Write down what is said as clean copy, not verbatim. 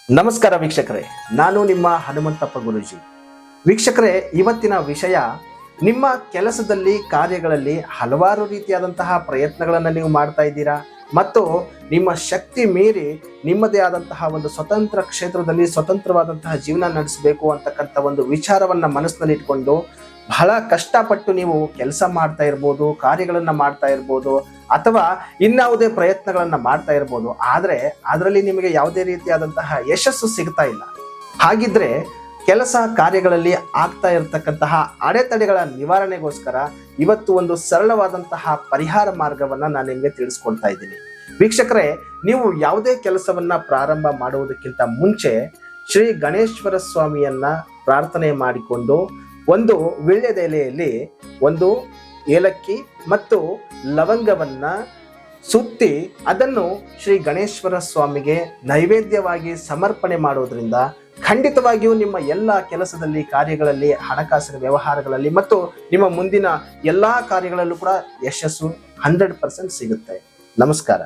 ನಮಸ್ಕಾರ ವೀಕ್ಷಕರೇ, ನಾನು ನಿಮ್ಮ ಹನುಮಂತಪ್ಪ ಗುರೂಜಿ. ವೀಕ್ಷಕರೇ, ಇವತ್ತಿನ ವಿಷಯ, ನಿಮ್ಮ ಕೆಲಸದಲ್ಲಿ ಕಾರ್ಯಗಳಲ್ಲಿ ಹಲವಾರು ರೀತಿಯಾದಂತಹ ಪ್ರಯತ್ನಗಳನ್ನು ನೀವು ಮಾಡ್ತಾ ಇದ್ದೀರಾ ಮತ್ತು ನಿಮ್ಮ ಶಕ್ತಿ ಮೀರಿ ನಿಮ್ಮದೇ ಆದಂತಹ ಒಂದು ಸ್ವತಂತ್ರ ಕ್ಷೇತ್ರದಲ್ಲಿ ಸ್ವತಂತ್ರವಾದಂತಹ ಜೀವನ ನಡೆಸಬೇಕು ಅಂತಕ್ಕಂಥ ಒಂದು ವಿಚಾರವನ್ನ ಮನಸ್ಸಿನಲ್ಲಿ ಇಟ್ಕೊಂಡು ಬಹಳ ಕಷ್ಟಪಟ್ಟು ನೀವು ಕೆಲಸ ಮಾಡ್ತಾ ಇರ್ಬೋದು, ಕಾರ್ಯಗಳನ್ನ ಮಾಡ್ತಾ ಇರ್ಬೋದು, ಅಥವಾ ಇನ್ಯಾವುದೇ ಪ್ರಯತ್ನಗಳನ್ನ ಮಾಡ್ತಾ ಇರ್ಬೋದು. ಆದ್ರೆ ಅದರಲ್ಲಿ ನಿಮಗೆ ಯಾವುದೇ ರೀತಿಯಾದಂತಹ ಯಶಸ್ಸು ಸಿಗ್ತಾ ಇಲ್ಲ. ಹಾಗಿದ್ರೆ ಕೆಲಸ ಕಾರ್ಯಗಳಲ್ಲಿ ಆಗ್ತಾ ಇರತಕ್ಕಂತಹ ಅಡೆತಡೆಗಳ ನಿವಾರಣೆಗೋಸ್ಕರ ಇವತ್ತು ಒಂದು ಸರಳವಾದಂತಹ ಪರಿಹಾರ ಮಾರ್ಗವನ್ನ ನಾನು ನಿಮಗೆ ತಿಳಿಸ್ಕೊಡ್ತಾ ಇದ್ದೀನಿ. ವೀಕ್ಷಕರೇ, ನೀವು ಯಾವುದೇ ಕೆಲಸವನ್ನ ಪ್ರಾರಂಭ ಮಾಡುವುದಕ್ಕಿಂತ ಮುಂಚೆ ಶ್ರೀ ಗಣೇಶ್ವರ ಸ್ವಾಮಿಯನ್ನ ಪ್ರಾರ್ಥನೆ ಮಾಡಿಕೊಂಡು ಒಂದು ವೀಳ್ಯದೆಲೆಯಲ್ಲಿ ಒಂದು ಏಲಕ್ಕಿ ಮತ್ತು ಲವಂಗವನ್ನ ಸುತ್ತಿ ಅದನ್ನು ಶ್ರೀ ಗಣೇಶ್ವರ ಸ್ವಾಮಿಗೆ ನೈವೇದ್ಯವಾಗಿ ಸಮರ್ಪಣೆ ಮಾಡೋದ್ರಿಂದ ಖಂಡಿತವಾಗಿಯೂ ನಿಮ್ಮ ಎಲ್ಲ ಕೆಲಸದಲ್ಲಿ, ಕಾರ್ಯಗಳಲ್ಲಿ, ಹಣಕಾಸಿನ ವ್ಯವಹಾರಗಳಲ್ಲಿ ಮತ್ತು ನಿಮ್ಮ ಮುಂದಿನ ಎಲ್ಲಾ ಕಾರ್ಯಗಳಲ್ಲೂ ಕೂಡ ಯಶಸ್ಸು 100% ಸಿಗುತ್ತೆ. ನಮಸ್ಕಾರ.